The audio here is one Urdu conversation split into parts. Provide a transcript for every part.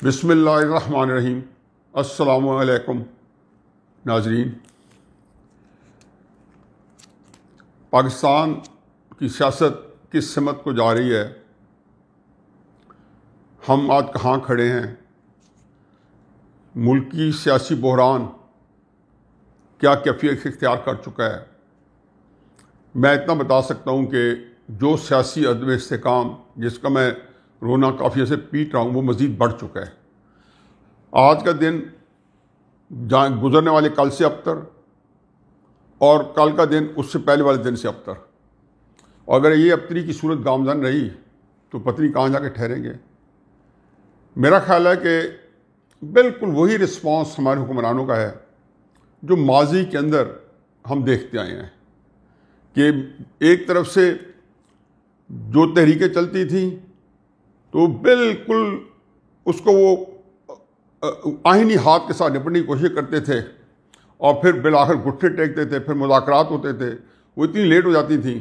بسم اللہ الرحمن الرحیم۔ السلام علیکم ناظرین۔ پاکستان کی سیاست کس سمت کو جا رہی ہے، ہم آج کہاں کھڑے ہیں، ملکی سیاسی بحران کیا کیفیت اختیار کر چکا ہے؟ میں اتنا بتا سکتا ہوں کہ جو سیاسی عدم استحکام جس کا میں رونا قافیہ سے پیٹ رہا ہوں وہ مزید بڑھ چکا ہے۔ آج کا دن گزرنے والے کل سے ابتر، اور کل کا دن اس سے پہلے والے دن سے ابتر، اور اگر یہ ابتری کی صورت گامزن رہی تو پتہ نہیں کہاں جا کے ٹھہریں گے۔ میرا خیال ہے کہ بالکل وہی رسپانس ہمارے حکمرانوں کا ہے جو ماضی کے اندر ہم دیکھتے آئے ہیں، کہ ایک طرف سے جو تحریکیں چلتی تھیں تو بالکل اس کو وہ آئینی ہاتھ کے ساتھ نپٹنے کی کوشش کرتے تھے، اور پھر بالآخر گھٹنے ٹیکتے تھے، پھر مذاکرات ہوتے تھے، وہ اتنی لیٹ ہو جاتی تھیں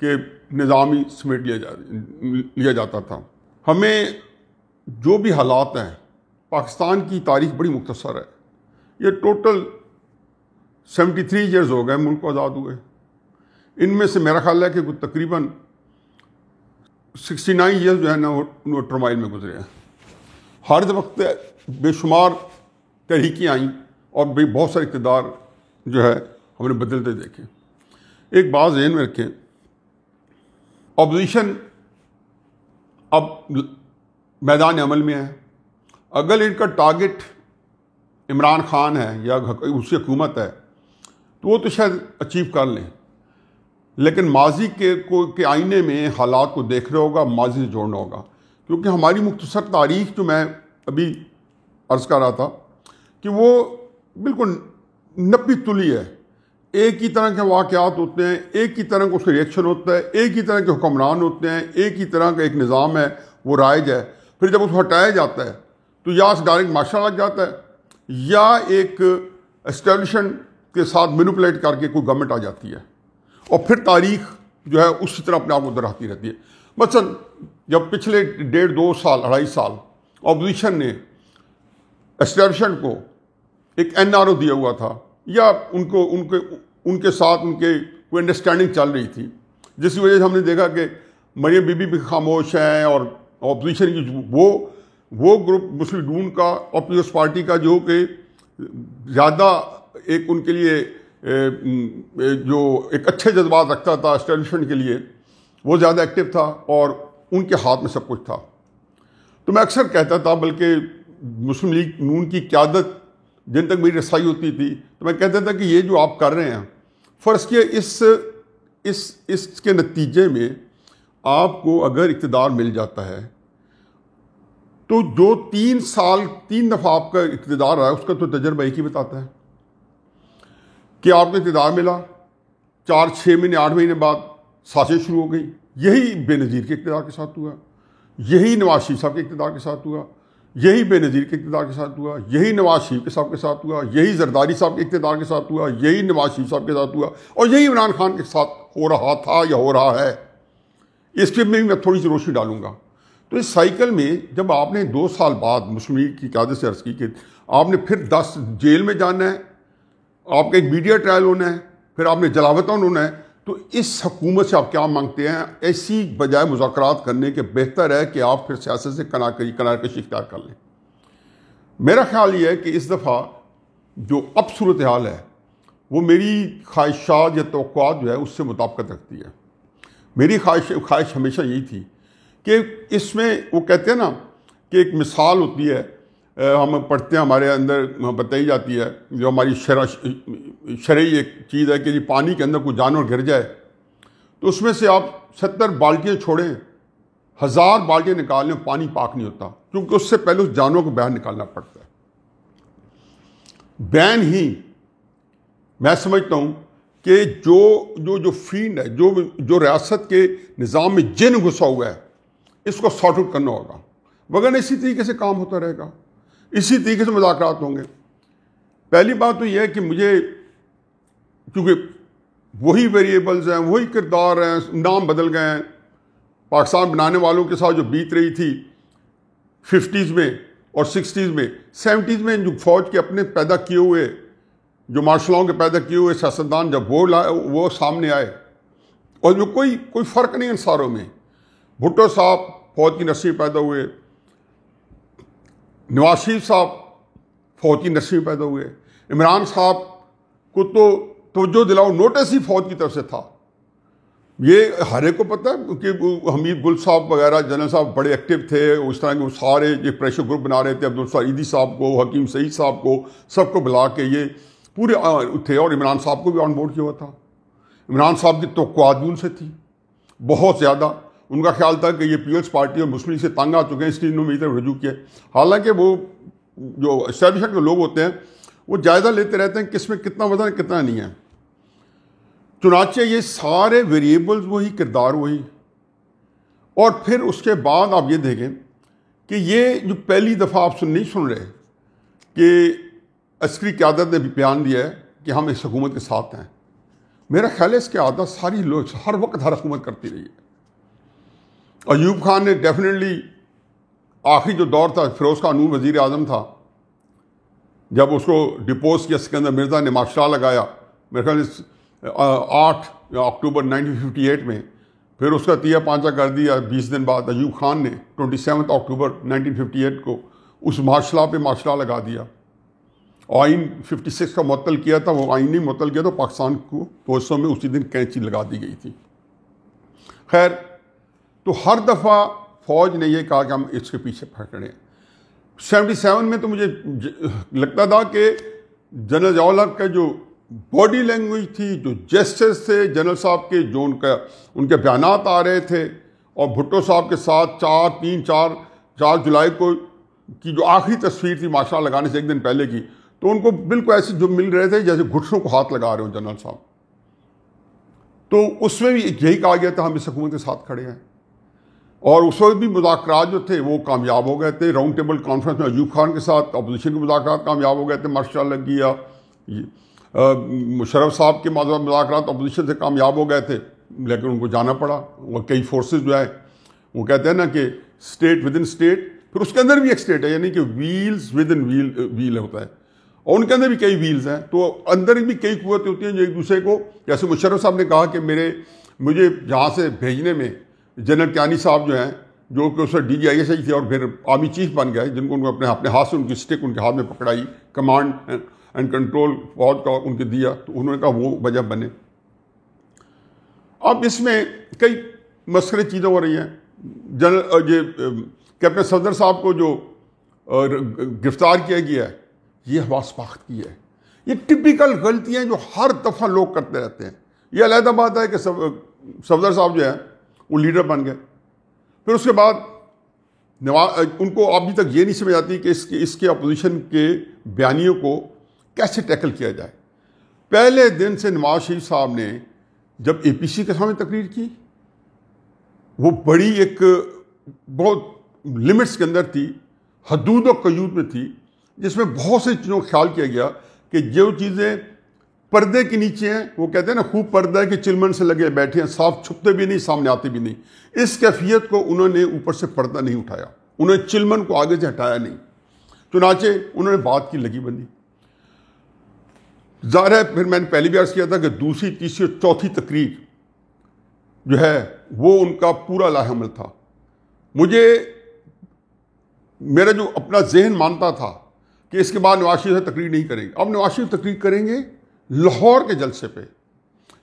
کہ نظام ہی سمیٹ لیا جاتا تھا۔ ہمیں جو بھی حالات ہیں، پاکستان کی تاریخ بڑی مختصر ہے۔ یہ ٹوٹل 73 ایئرز ہو گئے ملک کو آزاد ہوئے، ان میں سے میرا خیال ہے کہ تقریباً 69 ایئرز جو ہے نا وہ ٹرمائل میں گزرے ہیں۔ ہر وقت بے شمار تحریکیں آئیں اور بہت سارے اقتدار جو ہے ہم نے بدلتے دیکھے۔ ایک بات ذہن میں رکھیں، اپوزیشن اب میدان عمل میں ہے۔ اگر ان کا ٹارگٹ عمران خان ہے یا اس کی حکومت ہے تو وہ تو شاید اچیو کر لیں، لیکن ماضی کے آئینے میں حالات کو دیکھ رہا ہوگا، ماضی سے جوڑنا ہوگا، کیونکہ ہماری مختصر تاریخ جو میں ابھی عرض کر رہا تھا کہ وہ بالکل نپی تلی ہے۔ ایک ہی طرح کے واقعات ہوتے ہیں، ایک ہی طرح کا اس کا ریئیکشن ہوتا ہے، ایک ہی طرح کے حکمران ہوتے ہیں، ایک ہی طرح کا ایک نظام ہے وہ رائج ہے۔ پھر جب اس کو ہٹایا جاتا ہے تو یا ڈائریکٹ معاشرہ لگ جاتا ہے یا ایک اسٹیبلشمنٹ کے ساتھ مینوپولیٹ کر کے کوئی گورنمنٹ آ جاتی ہے، اور پھر تاریخ جو ہے اسی طرح اپنے آپ کو دہراتی رہتی ہے۔ مثلا جب پچھلے 1.5-2 سال 2.5 سال اپوزیشن نے اسٹیبلشمنٹ کو ایک NRO دیا ہوا تھا، یا ان کے ساتھ کوئی انڈرسٹینڈنگ چل رہی تھی، جس کی وجہ سے ہم نے دیکھا کہ مریم بی بی بھی خاموش ہیں، اور اپوزیشن کی وہ گروپ مسلم ڈون کا اور پیپلز پارٹی کا جو کہ زیادہ ایک ان کے لیے جو ایک اچھے جذبات رکھتا تھا اسٹیبلشمنٹ کے لیے، وہ زیادہ ایکٹیو تھا اور ان کے ہاتھ میں سب کچھ تھا۔ تو میں اکثر کہتا تھا، بلکہ مسلم لیگ نون کی قیادت جن تک میری رسائی ہوتی تھی تو میں کہتا تھا کہ یہ جو آپ کر رہے ہیں، فرض کیا اس کے نتیجے میں آپ کو اگر اقتدار مل جاتا ہے تو جو 3 دفعہ آپ کا اقتدار رہا ہے اس کا تو تجربہ ایک ہی بتاتا ہے کہ آپ کو اقتدار ملا، 4-6 مہینے 8 مہینے بعد سازش شروع ہو گئی۔ یہی بے نظیر کے اقتدار کے ساتھ ہوا، یہی نواز شریف صاحب کے اقتدار کے ساتھ ہوا، یہی بے نظیر کے اقتدار کے ساتھ ہوا، یہی نواز شریف کے صاحب کے ساتھ ہوا، یہی زرداری صاحب کے اقتدار کے ساتھ ہوا، یہی نواز شریف صاحب کے ساتھ ہوا، اور یہی عمران خان کے ساتھ ہو رہا تھا یا ہو رہا ہے۔ اس کے میں تھوڑی سی روشنی ڈالوں گا۔ تو اس سائیکل میں جب آپ نے 2 سال بعد مسلم لیگ کی قیادت سے عرض کی کہ آپ نے پھر 10 جیل میں جانا ہے، آپ کا ایک میڈیا ٹرائل ہونا ہے، پھر آپ نے جلاوطن ہونا ہے، تو اس حکومت سے آپ کیا مانگتے ہیں؟ ایسی بجائے مذاکرات کرنے کے بہتر ہے کہ آپ پھر سیاست سے کنار کشی اختیار کر لیں۔ میرا خیال یہ ہے کہ اس دفعہ جو اب صورتحال ہے وہ میری خواہشات یا توقعات جو ہے اس سے مطابقت رکھتی ہے۔ میری خواہش ہمیشہ یہی تھی کہ اس میں وہ کہتے ہیں نا کہ ایک مثال ہوتی ہے، ہم پڑھتے ہیں، ہمارے اندر بتائی جاتی ہے، جو ہماری شرعی ایک چیز ہے کہ جی پانی کے اندر کوئی جانور گر جائے تو اس میں سے آپ 70 بالٹیاں چھوڑیں، 1000 بالٹیاں نکال لیں، پانی پاک نہیں ہوتا، کیونکہ اس سے پہلے اس جانور کو باہر نکالنا پڑتا ہے۔ بین ہی میں سمجھتا ہوں کہ جو فینڈ ہے، جو ریاست کے نظام میں جن گھسا ہوا ہے، اس کو سارٹ آؤٹ کرنا ہوگا، وگرنہ اسی طریقے سے کام ہوتا رہے گا، اسی طریقے سے مذاکرات ہوں گے۔ پہلی بات تو یہ ہے کہ مجھے، کیونکہ وہی ویریبلز ہیں، وہی کردار ہیں، نام بدل گئے ہیں، پاکستان بنانے والوں کے ساتھ جو بیت رہی تھی 50s میں اور 60s میں 70s میں جو فوج کے اپنے پیدا کیے ہوئے جو مارشل لاء کے پیدا کیے ہوئے سیاستدان جب وہ سامنے آئے اور جو کوئی فرق نہیں ان ساروں میں. بھٹو صاحب فوج کی نسل میں پیدا ہوئے, نواز شریف صاحب فوج کی نسل میں پیدا ہوئے, عمران صاحب کو تو توجہ دلاؤ نوٹس ہی فوج کی طرف سے تھا. یہ ہر ایک کو پتہ ہے کہ حمید گل صاحب وغیرہ جنرل صاحب بڑے ایکٹیو تھے, اس طرح کے وہ سارے یہ پریشر گروپ بنا رہے تھے, عبدالسعیدی صاحب کو, حکیم سعید صاحب کو, سب کو بلا کے یہ پورے تھے. اور عمران صاحب کو بھی آن بورڈ کیا ہوا تھا. عمران صاحب کی توقعات بھی ان سے تھی بہت زیادہ. ان کا خیال تھا کہ یہ پیپلز پارٹی اور مسلم لیگ سے تنگ آ چکے ہیں, اس لیے انہوں نے ادھر رجوع کیا. حالانکہ وہ جو اسٹیبلشمنٹ کے لوگ ہوتے ہیں وہ جائزہ لیتے رہتے ہیں کس میں کتنا وزن ہے کتنا نہیں ہے. چنانچہ یہ سارے ویریبلز وہی, کردار وہی. اور پھر اس کے بعد آپ یہ دیکھیں کہ یہ جو پہلی دفعہ آپ نہیں سن رہے کہ عسکری قیادت نے بھی بیان دیا ہے کہ ہم اس حکومت کے ساتھ ہیں. میرا خیال ہے اس کی عادت ساری لوگ ہر وقت ہر حکومت کرتی رہی ہے. ایوب خان نے ڈیفینیٹلی آخری جو دور تھا, فیروز خان نور وزیر اعظم تھا, جب اس کو ڈپوز کیا سکندر مرزا نے مارشل لاء لگایا میرے خیال 8 اکتوبر 1958 میں, پھر اس کا تیہ پانچہ کر دیا 20 دن بعد ایوب خان نے 27 اکتوبر 1958 کو اس مارشل لاء پہ مارشل لاء لگا دیا. آئین 56 کا معطل کیا تھا, وہ آئین نہیں معطل کیا تو پاکستان کو پوسٹوں میں اسی دن کینچی لگا دی گئی تھی. خیر, تو ہر دفعہ فوج نے یہ کہا کہ ہم اس کے پیچھے پکڑیں. 77 میں تو مجھے لگتا تھا کہ جنرل ضیاء الحق کا جو باڈی لینگویج تھی, جو جیسچرز تھے جنرل صاحب کے, جو ان کے بیانات آ رہے تھے, اور بھٹو صاحب کے ساتھ 4 جولائی کو کی جو آخری تصویر تھی مارشل لاء لگانے سے ایک دن پہلے کی, تو ان کو بالکل ایسے جو مل رہے تھے جیسے گھٹنوں کو ہاتھ لگا رہے ہوں جنرل صاحب. تو اس میں بھی یہی کہا گیا تھا ہم اس حکومت کے ساتھ کھڑے ہیں. اور اس وقت بھی مذاکرات جو تھے وہ کامیاب ہو گئے تھے. راؤنڈ ٹیبل کانفرنس میں ایوب خان کے ساتھ اپوزیشن کے مذاکرات کامیاب ہو گئے تھے, مارشل لاء لگ گیا. مشرف صاحب کے مذاکرات اپوزیشن سے کامیاب ہو گئے تھے, لیکن ان کو جانا پڑا. وہ کئی فورسز جو ہے وہ کہتے ہیں نا کہ اسٹیٹ ود ان اسٹیٹ, پھر اس کے اندر بھی ایک اسٹیٹ ہے, یعنی کہ ویلز ود ان ویل ہوتا ہے, اور ان کے اندر بھی کئی ویلز ہیں. تو اندر بھی کئی قوتیں ہوتی ہیں جو ایک دوسرے کو, جیسے مشرف صاحب نے کہا کہ مجھے یہاں سے بھیجنے میں جنرل کیانی صاحب جو ہیں, جو کہ اس وقت DGISI تھے اور پھر آرمی چیف بن گئے, جن کو اپنے ہاتھ سے ان کی اسٹک ان کے ہاتھ میں پکڑائی, کمانڈ اینڈ کنٹرول فوج کا ان کے دیا, تو انہوں نے کہا وہ وجہ بنے. اب اس میں کئی مسخرے چیزیں ہو رہی ہیں. کیپٹن صفدر صاحب کو جو گرفتار کیا گیا ہے, یہ حواس باخت کی ہے. یہ ٹپیکل غلطیاں جو ہر دفعہ لوگ کرتے رہتے ہیں. یہ علیحدہ بات ہے کہ صفدر صاحب جو ہے وہ لیڈر بن گئے, پھر اس کے بعد ان کو ابھی تک یہ نہیں سمجھ آتی کہ اس کے اپوزیشن کے بیانیوں کو کیسے ٹیکل کیا جائے. پہلے دن سے نواز شریف صاحب نے جب APC کے سامنے تقریر کی, وہ بڑی ایک بہت لمٹس کے اندر تھی, حدود و قیود میں تھی, جس میں بہت سی چیزوں کا خیال کیا گیا کہ جو چیزیں پردے کے نیچے ہیں, وہ کہتے ہیں نا خوب پردہ ہے کہ چلمن سے لگے بیٹھے ہیں, صاف چھپتے بھی نہیں سامنے آتے بھی نہیں. اس کیفیت کو انہوں نے اوپر سے پردہ نہیں اٹھایا, انہوں نے چلمن کو آگے سے ہٹایا نہیں. چنانچہ انہوں نے بات کی لگی بندی. ظاہر ہے پھر میں نے پہلی بھی عرض کیا تھا کہ دوسری تیسری اور چوتھی تقریر جو ہے وہ ان کا پورا لاحمل تھا. میرا جو اپنا ذہن مانتا تھا کہ اس کے بعد نواز شریف سے تقریر نہیں کریں گے. اب نواز شریف تقریر کریں گے لاہور کے جلسے پہ,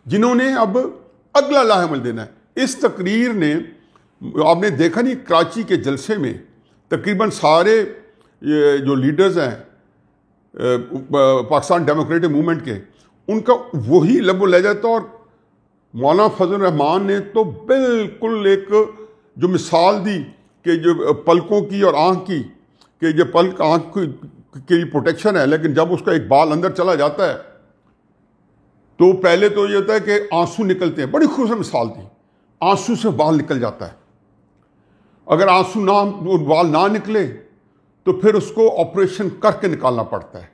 جنہوں نے اب اگلا لاحمل دینا ہے. اس تقریر نے آپ نے دیکھا نہیں, کراچی کے جلسے میں تقریباً سارے جو لیڈرز ہیں پاکستان ڈیموکریٹک موومنٹ کے, ان کا وہی لب و لہجہ تھا. اور مولانا فضل الرحمان نے تو بالکل ایک جو مثال دی کہ جو پلکوں کی اور آنکھ کی, کہ جو پلک آنکھ کی پروٹیکشن ہے, لیکن جب اس کا ایک بال اندر چلا جاتا ہے تو پہلے تو یہ ہوتا ہے کہ آنسو نکلتے ہیں. بڑی خوبصورت مثال تھی, آنسو سے بال نکل جاتا ہے. اگر آنسو بال نہ نکلے تو پھر اس کو آپریشن کر کے نکالنا پڑتا ہے.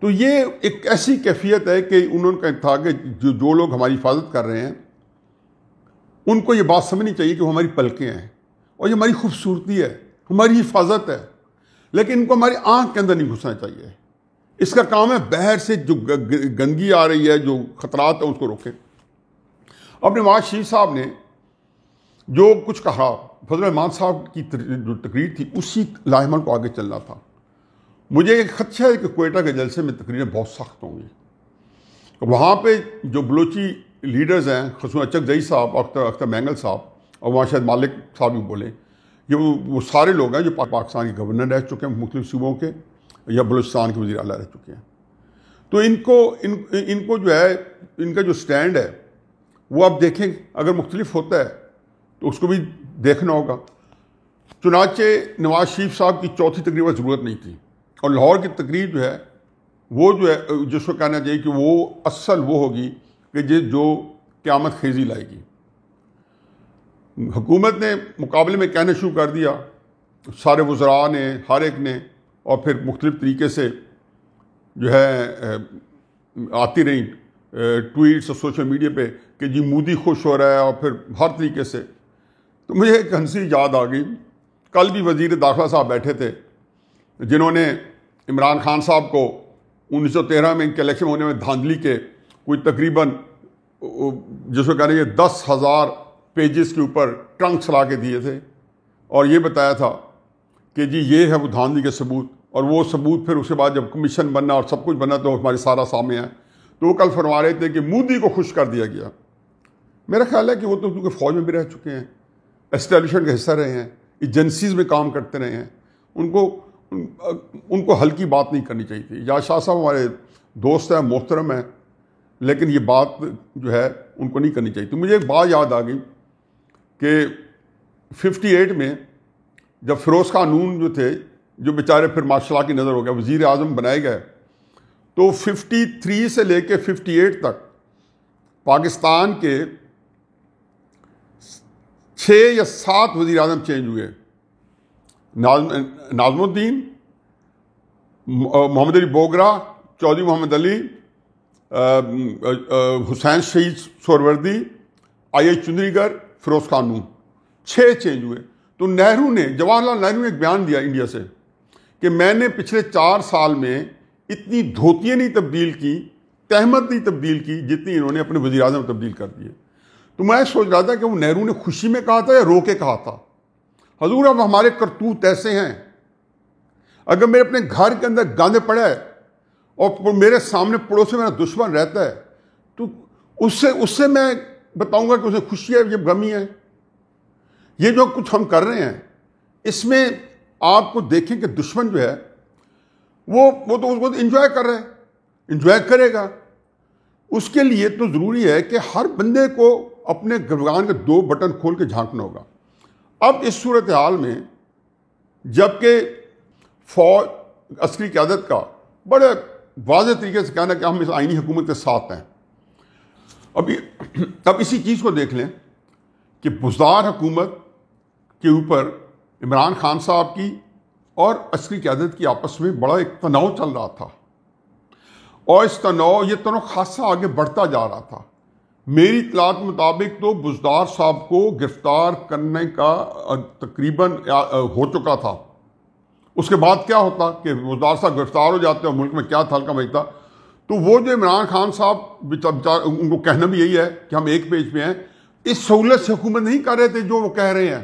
تو یہ ایک ایسی کیفیت ہے کہ انہوں نے کہا تھا کہ جو لوگ ہماری حفاظت کر رہے ہیں ان کو یہ بات سمجھنی چاہیے کہ وہ ہماری پلکیں ہیں اور یہ ہماری خوبصورتی ہے, ہماری حفاظت ہے. لیکن ان کو ہماری آنکھ کے اندر نہیں گھسنا چاہیے. اس کا کام ہے باہر سے جو گندگی آ رہی ہے، جو خطرات ہیں، اس کو روکیں. اب نواز شریف صاحب نے جو کچھ کہا، فضل الرحمان صاحب کی جو تقریر تھی اسی لاحمل کو آگے چلنا تھا. مجھے ایک خدشہ ہے کہ کوئٹہ کے جلسے میں تقریریں بہت سخت ہوں گی. وہاں پہ جو بلوچی لیڈرز ہیں، خصوصاً اچک زئی صاحب، اختر مینگل صاحب، اور وہاں شاید مالک صاحب بھی بولے، یہ وہ سارے لوگ ہیں جو پاکستان کے گورنر رہ چکے ہیں مختلف صوبوں کے، یا بلوچستان کے وزیر اعلیٰ رہ چکے ہیں. تو ان کو جو ہے، ان کا جو سٹینڈ ہے وہ آپ دیکھیں، اگر مختلف ہوتا ہے تو اس کو بھی دیکھنا ہوگا. چنانچہ نواز شریف صاحب کی چوتھی تقریر میں ضرورت نہیں تھی، اور لاہور کی تقریر جو ہے وہ جو ہے جس کو کہنا چاہیے کہ وہ اصل وہ ہوگی کہ جو قیامت خیزی لائے گی. حکومت نے مقابلے میں کہنا شروع کر دیا، سارے وزراء نے، ہر ایک نے، اور پھر مختلف طریقے سے جو ہے آتی رہیں ٹویٹس اور سوشل میڈیا پہ کہ جی مودی خوش ہو رہا ہے، اور پھر ہر طریقے سے. تو مجھے ایک ہنسی یاد آ گئی. کل بھی وزیر داخلہ صاحب بیٹھے تھے جنہوں نے عمران خان صاحب کو 1913 میں ان کے الیکشن ہونے میں دھاندلی کے کوئی تقریباً جس کو کہہ رہے ہیں 10,000 پیجز کے اوپر ٹرنکس لا کے دیے تھے، اور یہ بتایا تھا کہ جی یہ ہے وہ دھاندلی کے ثبوت. اور وہ ثبوت پھر اس کے بعد جب کمیشن بننا اور سب کچھ بنا تو ہمارے سارا سامنے ہے. تو وہ کل فرما رہے تھے کہ مودی کو خوش کر دیا گیا. میرا خیال ہے کہ وہ تو کیونکہ فوج میں بھی رہ چکے ہیں، اسٹیبلشمنٹ کا حصہ رہے ہیں، ایجنسیز میں کام کرتے رہے ہیں، ان کو ہلکی بات نہیں کرنی چاہیے تھی. یا شاہ صاحب ہمارے دوست ہیں، محترم ہیں، لیکن یہ بات جو ہے ان کو نہیں کرنی چاہیے. تو مجھے ایک بات یاد آ گئی کہ 58 میں جب فیروز خان نون جو تھے، جو بیچارے پھر ماشاء اللہ کی نظر ہو گیا، وزیر اعظم بنائے گئے، تو 53 سے لے کے 58 تک پاکستان کے 6 یا 7 وزیر اعظم چینج ہوئے. ناظم الدین، محمد علی بوگرا، چودھری محمد علی، حسین شہید سہروردی، چندری گر، فیروز خان نون، 6 چینج ہوئے. تو نہرو نے، جواہر لال نہرو نے ایک بیان دیا انڈیا سے کہ میں نے پچھلے 4 سال میں اتنی دھوتیاں نہیں تبدیل کی، تہمت نہیں تبدیل کی جتنی انہوں نے اپنے وزیر اعظم تبدیل کر دیے. تو میں سوچ رہا تھا کہ وہ نہرو نے خوشی میں کہا تھا یا رو کے کہا تھا. حضور اب ہمارے کرتوت ایسے ہیں، اگر میرے اپنے گھر کے اندر گاندے پڑا ہے اور میرے سامنے پڑوس میں میرا دشمن رہتا ہے تو اس سے میں بتاؤں گا کہ اسے خوشی ہے یا غمی ہے. یہ جو کچھ ہم کر رہے ہیں اس میں آپ کو دیکھیں کہ دشمن جو ہے وہ تو اس کو انجوائے کر رہا ہے، انجوائے کرے گا. اس کے لیے تو ضروری ہے کہ ہر بندے کو اپنے گردان کے 2 بٹن کھول کے جھانکنا ہوگا. اب اس صورتحال میں جب کہ فوج عسکری قیادت کا بڑے واضح طریقے سے کہنا کہ ہم اس آئینی حکومت کے ساتھ ہیں. اب اسی چیز کو دیکھ لیں کہ بزدار حکومت کے اوپر عمران خان صاحب کی اور عسکری قیادت کی آپس میں بڑا ایک تناؤ چل رہا تھا، اور یہ تناؤ خاصا آگے بڑھتا جا رہا تھا. میری اطلاعات مطابق تو بزدار صاحب کو گرفتار کرنے کا تقریباً ہو چکا تھا. اس کے بعد کیا ہوتا کہ بزدار صاحب گرفتار ہو جاتے اور ملک میں کیا تھا ہلکا بھیجتا. تو وہ جو عمران خان صاحب ان کو کہنا بھی یہی ہے کہ ہم ایک پیج پہ ہیں، اس سہولت سے حکومت نہیں کر رہے تھے جو وہ کہہ رہے ہیں.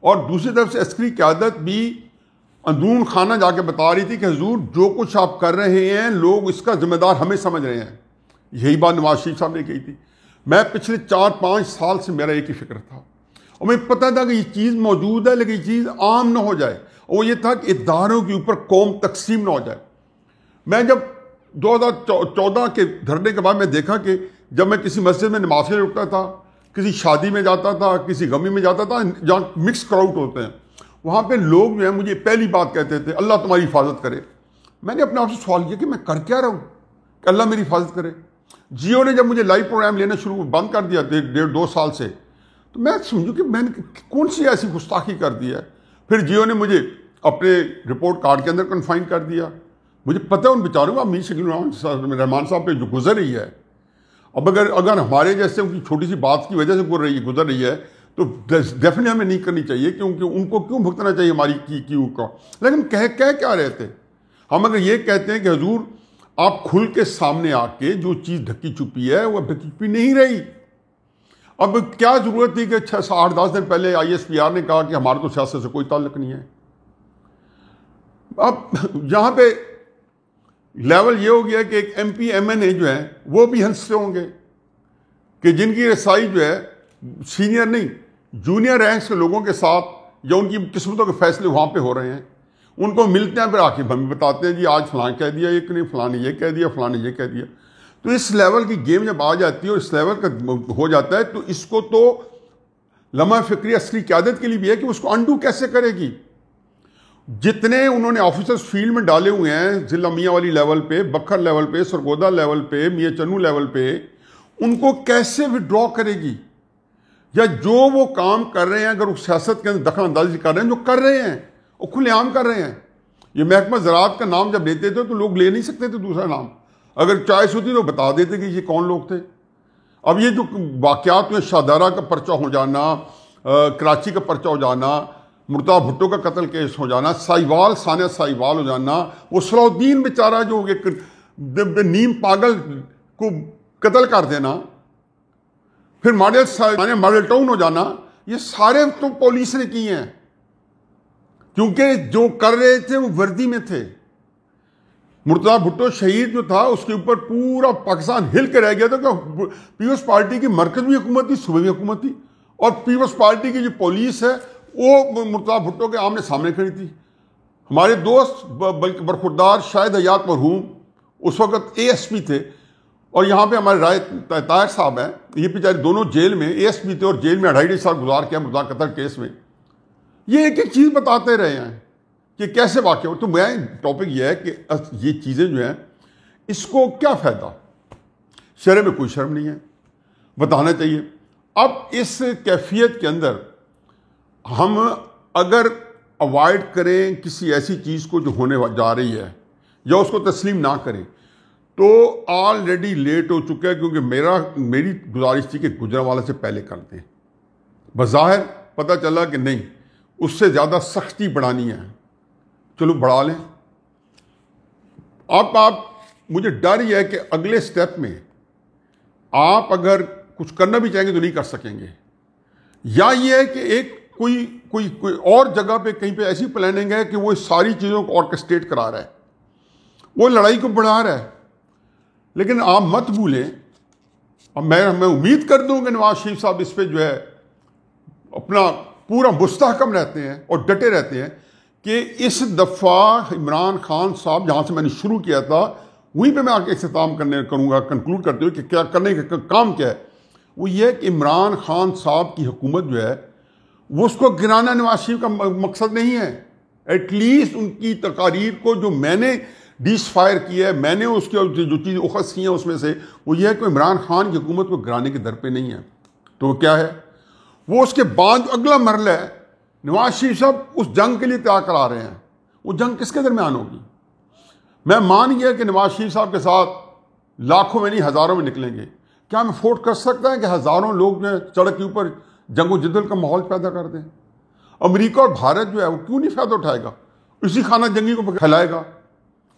اور دوسری طرف سے عسکری قیادت بھی اندرون خانہ جا کے بتا رہی تھی کہ حضور جو کچھ آپ کر رہے ہیں لوگ اس کا ذمہ دار ہمیں سمجھ رہے ہیں. یہی بات نواز شریف صاحب نے کہی تھی. میں پچھلے 4-5 سال سے میرا ایک ہی فکر تھا، اور مجھے پتہ تھا کہ یہ چیز موجود ہے لیکن یہ چیز عام نہ ہو جائے. اور وہ یہ تھا کہ اداروں کے اوپر قوم تقسیم نہ ہو جائے. میں جب 2014 کے دھرنے کے بعد میں دیکھا کہ جب میں کسی مسجد میں نماز کے لیے رکتا تھا، کسی شادی میں جاتا تھا، کسی غمی میں جاتا تھا، جہاں مکس کراؤڈ ہوتے ہیں، وہاں پہ لوگ جو ہیں مجھے پہلی بات کہتے تھے اللہ تمہاری حفاظت کرے. میں نے اپنے آپ سے سوال کیا کہ میں کر کیا رہا ہوں کہ اللہ میری حفاظت کرے. جیو نے جب مجھے لائیو پروگرام لینا شروع بند کر دیا 1.5-2 سال سے، تو میں سمجھوں کہ میں نے کون سی ایسی گستاخی کر دی ہے. پھر جیو نے مجھے اپنے رپورٹ کارڈ کے اندر کنفائن کر دیا. مجھے پتہ ہے ان بیچاروں کا میر شکیل الرحمان صاحب پہ جو گزر رہی ہے، اب اگر ہمارے جیسے ان کی چھوٹی سی بات کی وجہ سے گزر رہی ہے تو ڈیفینیٹلی ہمیں نہیں کرنی چاہیے، کیونکہ ان کو کیوں بھگتنا چاہیے ہماری کیوں کا. لیکن کہہ کیا رہے تھے ہم؟ اگر یہ کہتے ہیں کہ حضور آپ کھل کے سامنے آ کے جو چیز ڈھکی چھپی ہے وہ ڈھکی چھپی نہیں رہی. اب کیا ضرورت تھی کہ 8-10 دن پہلے ISPR نے کہا کہ ہمارا تو سیاست سے کوئی تعلق نہیں ہے. اب یہاں پہ لیول یہ ہو گیا کہ ایک MP MNA جو ہیں وہ بھی ہنستے ہوں گے کہ جن کی رسائی جو ہے سینئر نہیں جونیئر رینکس کے لوگوں کے ساتھ یا ان کی قسمتوں کے فیصلے وہاں پہ ہو رہے ہیں. ان کو ملتے ہیں پھر آ کے ہمیں بتاتے ہیں جی آج فلاں کہہ دیا ایک نہیں، فلاں نے یہ کہہ دیا، فلاں نے یہ کہہ دیا. تو اس لیول کی گیم جب آ جاتی ہے اور اس لیول کا ہو جاتا ہے تو اس کو تو لمحہ فکری عسکری قیادت کے لیے بھی ہے کہ اس کو انڈو کیسے کرے گی. جتنے انہوں نے آفیسرز فیلڈ میں ڈالے ہوئے ہیں ضلع میاں والی لیول پہ، بکھر لیول پہ، سرگودا لیول پہ، میاں چنو لیول پہ، ان کو کیسے وڈرا کرے گی؟ یا جو وہ کام کر رہے ہیں اگر وہ سیاست کے اندر دخل اندازی کر رہے ہیں جو کر رہے ہیں وہ کھلے عام کر رہے ہیں. یہ محکمہ زراعت کا نام جب لیتے تھے تو لوگ لے نہیں سکتے تھے دوسرا نام، اگر چوائس ہوتی تو بتا دیتے کہ یہ کون لوگ تھے. اب یہ جو واقعات میں شاہدارہ کا پرچہ ہو جانا، کراچی کا پرچہ ہو جانا، مرتضیٰ بھٹو کا قتل کیس ہو جانا، سائیوال ثانیہ سائیوال ہو جانا، وہ صلاح الدین بیچارہ جو نیم پاگل کو قتل کر دینا، پھر ماڈل ٹاؤن ہو جانا، یہ سارے تو پولیس نے کیے ہیں کیونکہ جو کر رہے تھے وہ وردی میں تھے. مرتضیٰ بھٹو شہید جو تھا اس کے اوپر پورا پاکستان ہل کے رہ گیا تھا کہ پیپلز پارٹی کی مرکز بھی حکومت تھی، صوبے بھی حکومت تھی، اور پیپلز پارٹی کی جو پولیس ہے وہ مرتضیٰ بھٹو کے آمنے سامنے کھڑی تھی. ہمارے دوست بلکہ برخوردار شاہد حیات مرحوم اس وقت ASP تھے، اور یہاں پہ ہمارے رائے طاہر صاحب ہیں، یہ بیچارے دونوں جیل میں ASP تھے اور جیل میں 2.5 سال گزار کیا مرتضیٰ قتل کیس میں. یہ ایک چیز بتاتے رہے ہیں کہ کیسے واقع ہو. تو میں ٹاپک یہ ہے کہ یہ چیزیں جو ہیں اس کو کیا فائدہ؟ شرع میں کوئی شرم نہیں ہے، بتانا چاہیے. اب اس کیفیت کے اندر ہم اگر اوائڈ کریں کسی ایسی چیز کو جو ہونے جا رہی ہے یا اس کو تسلیم نہ کریں تو آلریڈی لیٹ ہو چکا ہے، کیونکہ میری گزارش تھی کہ گجرانوالہ سے پہلے کر دیں. بظاہر پتہ چلا کہ نہیں، اس سے زیادہ سختی بڑھانی ہے، چلو بڑھا لیں. اب مجھے ڈر یہ ہے کہ اگلے سٹیپ میں آپ اگر کچھ کرنا بھی چاہیں گے تو نہیں کر سکیں گے، یا یہ ہے کہ ایک کوئی اور جگہ پہ کہیں پہ ایسی پلاننگ ہے کہ وہ اس ساری چیزوں کو آرکسٹریٹ کرا رہا ہے، وہ لڑائی کو بڑھا رہا ہے. لیکن آپ مت بھولیں، اب میں امید کر دوں کہ نواز شریف صاحب اس پہ جو ہے اپنا پورا مستحکم رہتے ہیں اور ڈٹے رہتے ہیں کہ اس دفعہ عمران خان صاحب جہاں سے میں نے شروع کیا تھا وہیں پہ میں آ کے اختتام کروں گا کنکلوڈ کرتے ہوئے کہ کیا کرنے کا کام کیا ہے. وہ یہ ہے کہ عمران خان صاحب کی حکومت جو ہے وہ اس کو گرانا نواز شریف کا مقصد نہیں ہے. ایٹ لیسٹ ان کی تقاریر کو جو میں نے ڈیس فائر کیا ہے، میں نے اس کے جو چیز اخذ کی ہیں اس میں سے وہ یہ ہے کہ عمران خان کی حکومت کو گرانے کے در پہ نہیں ہے. تو وہ کیا ہے؟ وہ اس کے بعد اگلا مرحلہ ہے. نواز شریف صاحب اس جنگ کے لیے تیار کرا رہے ہیں. وہ جنگ کس کے درمیان ہوگی؟ میں مان گیا کہ نواز شریف صاحب کے ساتھ لاکھوں میں نہیں ہزاروں میں نکلیں گے. کیا ہم افورڈ کر سکتے ہیں کہ ہزاروں لوگ جو ہے سڑک کے اوپر جنگ و جدل کا ماحول پیدا کر دیں؟ امریکہ اور بھارت جو ہے وہ کیوں نہیں فائدہ اٹھائے گا؟ اسی خانہ جنگی کو پھیلائے گا،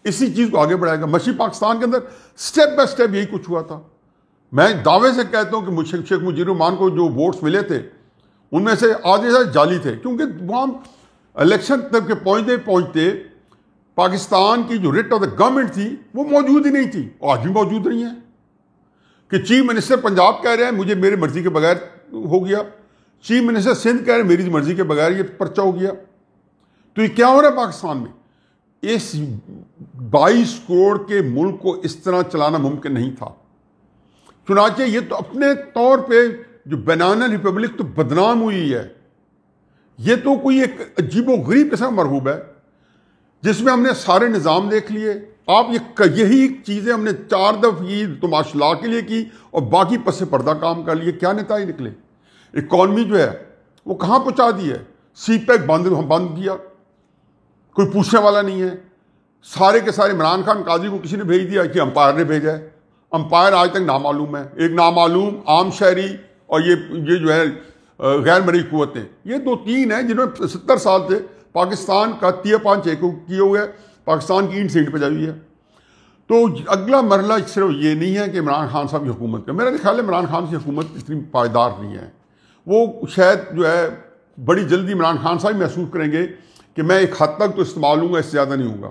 اسی چیز کو آگے بڑھائے گا. مشرقی پاکستان کے اندر سٹیپ بائی سٹیپ یہی کچھ ہوا تھا. میں دعوے سے کہتا ہوں کہ شیخ مجیر الرحمان کو جو ووٹس ملے تھے ان میں سے آدھے سے جعلی تھے، کیونکہ وہاں الیکشن تک کے پہنچتے پاکستان کی جو ریٹ آف دا گورنمنٹ تھی وہ موجود ہی نہیں تھی، اور آج بھی موجود نہیں ہے. کہ چیف منسٹر پنجاب کہہ رہے ہیں مجھے میری مرضی کے بغیر ہو گیا، چیف منسٹر سندھ کہہ رہے ہیں میری مرضی کے بغیر یہ پرچہ ہو گیا. تو یہ کیا ہو رہا ہے پاکستان میں؟ اس 22 کروڑ کے ملک کو اس طرح چلانا ممکن نہیں تھا. چنانچہ یہ تو اپنے طور پہ جو بنانا ریپبلک تو بدنام ہوئی ہے، یہ تو کوئی ایک عجیب و غریب قسم مرغوب ہے جس میں ہم نے سارے نظام دیکھ لیے. آپ یہی چیزیں ہم نے 4 دفعہ تماشلا کے لیے کی اور باقی پس پردہ کام کر لیے. کیا نتائج نکلے؟ اکانومی جو ہے وہ کہاں پہنچا دی ہے؟ سی پیک بند کیا، کوئی پوچھنے والا نہیں ہے. سارے کے سارے عمران خان قاضی کو کسی نے بھیج دیا کہ امپائر نے بھیجا ہے. امپائر آج تک نامعلوم ہے، ایک نامعلوم عام شہری، اور یہ جو ہے غیر مرئی قوتیں، یہ 2-3 ہیں جنہوں نے 70 سال سے پاکستان کا تیا پانچ کیے ہوئے ہے، پاکستان کی اینٹ سینٹ پہ جائی ہوئی ہے۔ تو اگلا مرحلہ صرف یہ نہیں ہے کہ عمران خان صاحب کی حکومت کا، میرا خیال ہے عمران خان کی حکومت اتنی پائیدار نہیں ہے، وہ شاید جو ہے بڑی جلدی عمران خان صاحب محسوس کریں گے کہ میں ایک حد تک تو استعمال ہوں گا، اس سے زیادہ نہیں ہوں گا۔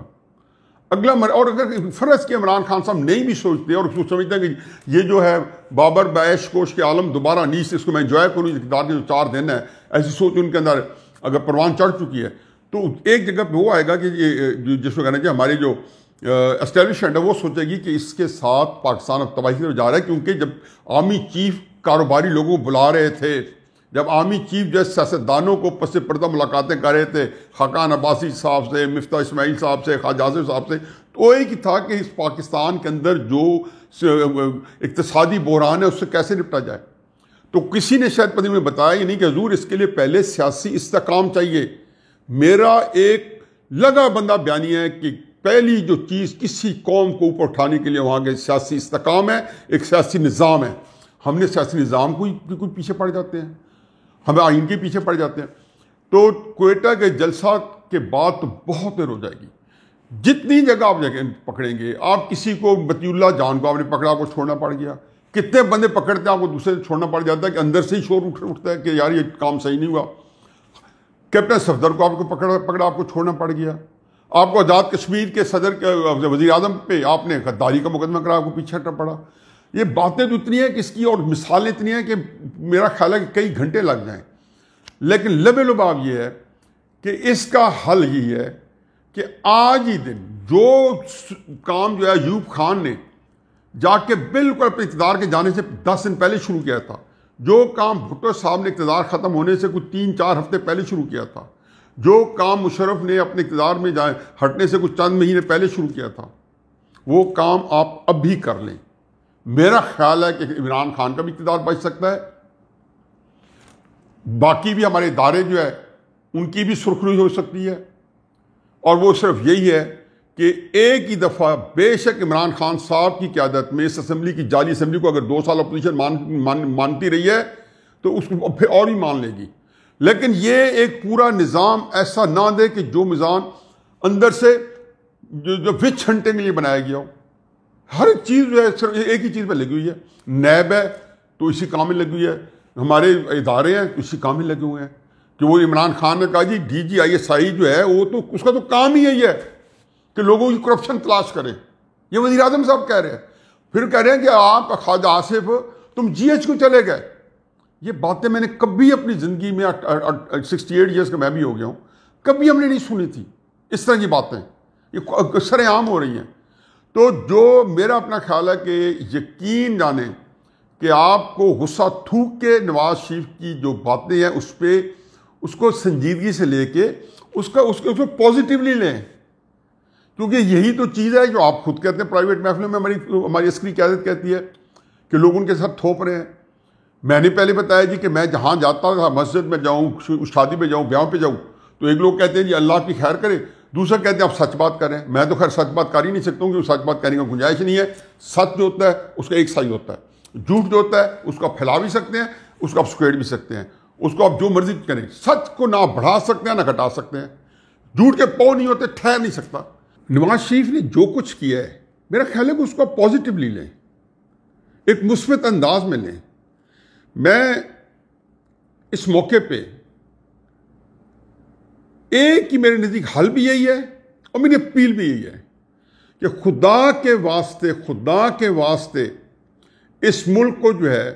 اگلا اور اگر فرض کے عمران خان صاحب نہیں بھی سوچتے اور اس کو سمجھتے ہیں کہ یہ جو ہے بابر بعیش کوش کے عالم دوبارہ نیز اس کو میں انجوائے کروں، اقتدار کے جو 4 دن ہے، ایسی سوچ ان کے اندر اگر پروان چڑھ چکی ہے تو ایک جگہ پہ وہ آئے گا کہ یہ جس کو کہنا چاہیے ہماری جو اسٹیبلشمنٹ ہے وہ سوچے گی کہ اس کے ساتھ پاکستان اب تباہی سے جا رہا ہے، کیونکہ جب آرمی چیف کاروباری لوگوں کو بلا رہے تھے، جب آرمی چیف جو سیاستدانوں کو پس پردہ ملاقاتیں کر رہے تھے، خاقان عباسی صاحب سے، مفتاح اسماعیل صاحب سے، خواجہ آصف صاحب سے، تو ایک ہی تھا کہ اس پاکستان کے اندر جو اقتصادی بحران ہے اس سے کیسے نپٹا جائے۔ تو کسی نے شاید پتہ نہیں بتایا ہی نہیں کہ حضور اس کے لیے پہلے سیاسی استحکام چاہیے۔ میرا ایک لگا بندہ بیانیہ ہے کہ پہلی جو چیز کسی قوم کو اوپر اٹھانے کے لیے وہاں کے سیاسی استحکام ہے، ایک سیاسی نظام ہے۔ ہم نے سیاسی نظام کو کوئی پیچھے پڑ جاتے ہیں، ہمیں آئین کے پیچھے پڑ جاتے ہیں۔ تو کوئٹہ کے جلسہ کے بعد تو بہت دیر ہو جائے گی، جتنی جگہ آپ پکڑیں گے، آپ کسی کو بطی اللہ جان کو آپ نے پکڑا، آپ کو چھوڑنا پڑ گیا، کتنے بندے پکڑتے ہیں آپ کو دوسرے چھوڑنا پڑ جاتا ہے کہ اندر سے ہی شور اٹھتا ہے کہ یار یہ کام صحیح نہیں ہوا۔ کیپٹن صفدر کو آپ کو پکڑا، آپ کو چھوڑنا پڑ گیا، آپ کو آزاد کشمیر کے صدر کے وزیر اعظم پہ آپ نے غداری کا مقدمہ کرا، آپ کو پیچھے ہٹنا پڑا۔ یہ باتیں تو اتنی ہیں کہ اس کی اور مثالیں اتنی ہیں کہ میرا خیال ہے کہ کئی گھنٹے لگ جائیں، لیکن لب لباب یہ ہے کہ اس کا حل یہی ہے کہ آج ہی دن جو کام جو ہے ایوب خان نے جا کے بالکل اپنے اقتدار کے جانے سے 10 دن پہلے شروع کیا تھا، جو کام بھٹو صاحب نے اقتدار ختم ہونے سے کچھ 3-4 ہفتے پہلے شروع کیا تھا، جو کام مشرف نے اپنے اقتدار میں ہٹنے سے کچھ چند مہینے پہلے شروع کیا تھا، وہ کام آپ اب بھی کر لیں۔ میرا خیال ہے کہ عمران خان کا بھی اقتدار بچ سکتا ہے، باقی بھی ہمارے ادارے جو ہے ان کی بھی سرخروئی ہو سکتی ہے، اور وہ صرف یہی ہے کہ ایک ہی دفعہ بے شک عمران خان صاحب کی قیادت میں اس اسمبلی کی جعلی اسمبلی کو اگر 2 سال اپوزیشن مانتی رہی ہے تو اس کو پھر اور ہی مان لے گی، لیکن یہ ایک پورا نظام ایسا نہ دے کہ جو نظام اندر سے جو وچ ہنٹنگ کے لیے بنایا گیا ہو، ہر چیز جو ہے صرف ایک ہی چیز پہ لگی ہوئی ہے، نیب ہے تو اسی کام میں لگی ہوئی ہے، ہمارے ادارے ہیں تو اسی کام میں لگے ہوئے ہیں، کہ وہ عمران خان نے کہا جی DGISI جو ہے وہ تو اس کا تو کام ہی یہی ہے کہ لوگوں کی کرپشن تلاش کریں، یہ وزیر اعظم صاحب کہہ رہے ہیں، پھر کہہ رہے ہیں کہ آپ خواجہ آصف تم GH کو چلے گئے۔ یہ باتیں میں نے کبھی اپنی زندگی میں 68 ایئرس کا میں بھی ہو گیا ہوں، کبھی ہم نے نہیں سنی تھی اس طرح کی باتیں، یہ سر عام ہو رہی ہیں۔ تو جو میرا اپنا خیال ہے کہ یقین جانیں کہ آپ کو غصہ تھوک کے نواز شریف کی جو باتیں ہیں اس پہ اس کو سنجیدگی سے لے کے اس کو پازیٹیولی لیں، کیونکہ یہی تو چیز ہے جو آپ خود کہتے ہیں پرائیویٹ محفلوں میں ہماری عسکری قیادت کہتی ہے کہ لوگ ان کے ساتھ تھوپ رہے ہیں۔ میں نے پہلے بتایا جی کہ میں جہاں جاتا تھا، مسجد میں جاؤں، شادی پہ جاؤں، بیاہ پہ جاؤں، تو ایک لوگ کہتے ہیں جی اللہ کی خیر کرے، دوسرا کہتے ہیں آپ سچ بات کریں۔ میں تو خیر سچ بات کر ہی نہیں سکتا ہوں کیونکہ سچ بات کرنے کا گنجائش نہیں ہے۔ سچ جو ہوتا ہے اس کا ایک سائز ہوتا ہے، جھوٹ جو ہوتا ہے اس کو آپ پھیلا بھی سکتے ہیں، اس کو آپ سکیڑ بھی سکتے ہیں، اس کو آپ جو مرضی کریں، سچ کو نہ بڑھا سکتے ہیں نہ گھٹا سکتے ہیں، جھوٹ کے پاؤں نہیں ہوتے، ٹھہر نہیں سکتا۔ نواز شریف نے جو کچھ کیا ہے میرا خیال ہے کہ اس کو پازیٹیولی لیں، ایک مثبت انداز میں لیں۔ میں اس موقع پہ ایک ہی میرے نزدیک حل بھی یہی ہے اور میری اپیل بھی یہی ہے کہ خدا کے واسطے اس ملک کو جو ہے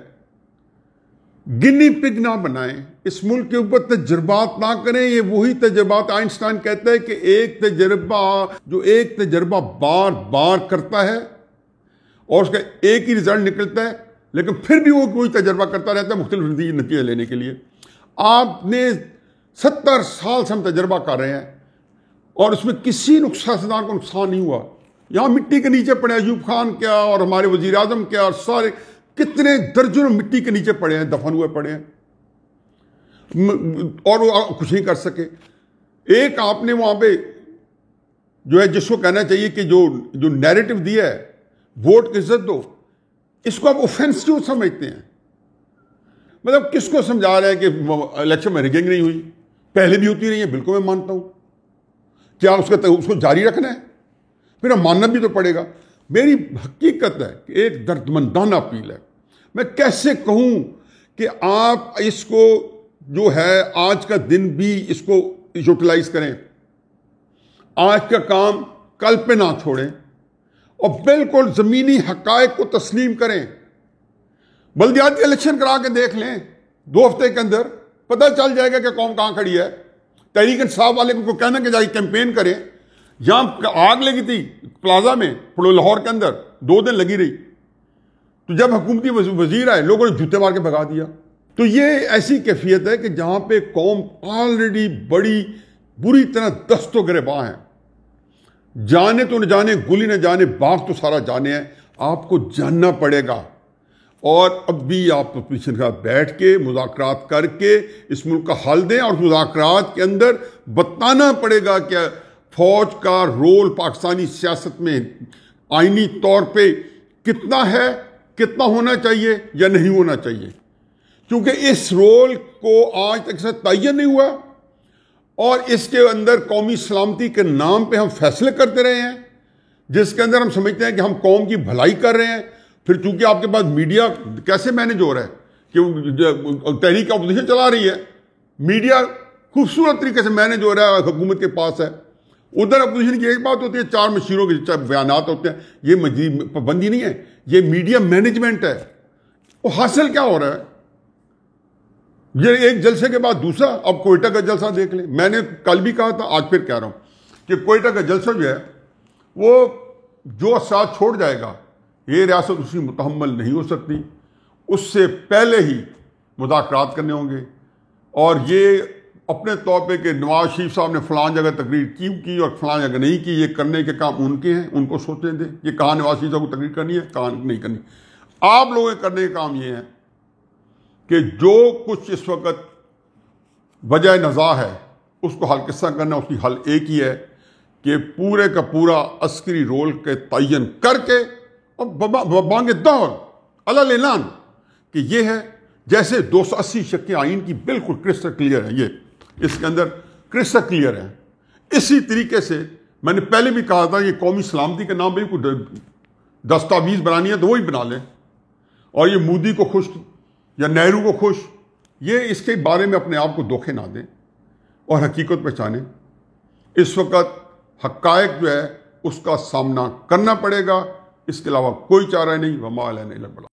گنی پگ نہ بنائیں، اس ملک کے اوپر تجربات نہ کریں۔ یہ وہی تجربات آئنسٹائن کہتا ہے کہ ایک تجربہ بار بار کرتا ہے اور اس کا ایک ہی رزلٹ نکلتا ہے، لیکن پھر بھی وہ کوئی تجربہ کرتا رہتا ہے مختلف نتیجے لینے کے لیے۔ آپ نے 70 سال سے ہم تجربہ کر رہے ہیں اور اس میں کسی سیاستدان کو نقصان نہیں ہوا۔ یہاں مٹی کے نیچے پڑے ایوب خان کیا اور ہمارے وزیر اعظم کیا اور سارے کتنے درجنوں مٹی کے نیچے پڑے ہیں، دفن ہوئے پڑے ہیں اور وہ کچھ نہیں کر سکے۔ ایک آپ نے وہاں پہ جو ہے جس کو کہنا چاہیے کہ جو نیریٹو دیا ہے ووٹ کی عزت دو، اس کو آپ اوفینس کیوں سمجھتے ہیں؟ مطلب کس کو سمجھا رہے ہیں کہ الیکشن میں ریگنگ نہیں ہوئی؟ پہلے بھی ہوتی رہی ہے، بالکل میں مانتا ہوں. کیا اس کو جاری رکھنا ہے؟ پھر ہم ماننا بھی تو پڑے گا. میری حقیقت ہے کہ ایک دردمندانہ اپیل ہے. میں کیسے کہوں کہ آپ اس کو جو ہے آج کا دن بھی اس کو یوٹیلائز کریں، آج کا کام کل پہ نہ چھوڑیں اور بالکل زمینی حقائق کو تسلیم کریں. بلدیاتی الیکشن کرا کے دیکھ لیں، 2 ہفتے کے اندر پتہ چل جائے گا کہ قوم کہاں کھڑی ہے. تحریک انصاف والے کو کہنا کہ جائے کیمپین کریں. یہاں آگ لگی تھی پلازا میں لاہور کے اندر، 2 دن لگی رہی. تو جب حکومتی وزیر آئے لوگوں نے جوتے مار کے بھگا دیا. تو یہ ایسی کیفیت ہے کہ جہاں پہ قوم آلریڈی بڑی بری طرح دست و گریباں ہے. جانے تو نہ جانے، گلی نہ جانے، باغ تو سارا جانے ہیں. آپ کو جاننا پڑے گا اور اب بھی آپ اپوزیشن کے ساتھ بیٹھ کے مذاکرات کر کے اس ملک کا حل دیں. اور مذاکرات کے اندر بتانا پڑے گا کہ فوج کا رول پاکستانی سیاست میں آئینی طور پہ کتنا ہے، کتنا ہونا چاہیے یا نہیں ہونا چاہیے. کیونکہ اس رول کو آج تک سے تعین نہیں ہوا اور اس کے اندر قومی سلامتی کے نام پہ ہم فیصلے کرتے رہے ہیں جس کے اندر ہم سمجھتے ہیں کہ ہم قوم کی بھلائی کر رہے ہیں. پھر چونکہ آپ کے پاس میڈیا کیسے مینج ہو رہا ہے کہ تحریک اپوزیشن چلا رہی ہے، میڈیا خوبصورت طریقے سے مینج ہو رہا ہے، حکومت کے پاس ہے. ادھر اپوزیشن کی ایک بات ہوتی ہے، 4 مشیروں کے بیانات ہوتے ہیں. یہ مزید پابندی نہیں ہے، یہ میڈیا مینجمنٹ ہے. وہ حاصل کیا ہو رہا ہے؟ یہ ایک جلسے کے بعد دوسرا. اب کوئٹہ کا جلسہ دیکھ لیں. میں نے کل بھی کہا تھا، آج پھر کہہ رہا ہوں کہ کوئٹہ کا جلسہ جو ہے وہ جو ساتھ چھوڑ جائے گا، یہ ریاست اس کی متحمل نہیں ہو سکتی. اس سے پہلے ہی مذاکرات کرنے ہوں گے. اور یہ اپنے طور پہ کہ نواز شریف صاحب نے فلاں جگہ تقریر کی اور فلاں جگہ نہیں کی، یہ کرنے کے کام ان کے ہیں، ان کو سوچنے دیں کہ کہاں نواز شریف صاحب کو تقریر کرنی ہے، کہاں نہیں کرنی. آپ لوگوں کے کرنے کا کام یہ ہے کہ جو کچھ اس وقت وجہ نزاع ہے اس کو حل کس طرح کرنا. اس کی حل ایک ہی ہے کہ پورے کا پورا عسکری رول کے تعین کر کے اور بانگ دور علی اعلان کہ یہ ہے. جیسے 280 شقیں آئین کی بالکل کرسٹل کلیئر ہے، یہ اس کے اندر کرسٹل کلیئر ہے. اسی طریقے سے میں نے پہلے بھی کہا تھا یہ قومی سلامتی کے نام پہ کوئی دستاویز بنانی ہے تو وہی بنا لیں. اور یہ مودی کو خوش یا نہرو کو خوش، یہ اس کے بارے میں اپنے آپ کو دھوکے نہ دیں اور حقیقت پہچانیں. اس وقت حقائق جو ہے اس کا سامنا کرنا پڑے گا، اس کے علاوہ کوئی چارہ نہیں. وما علینا الا البلاغ.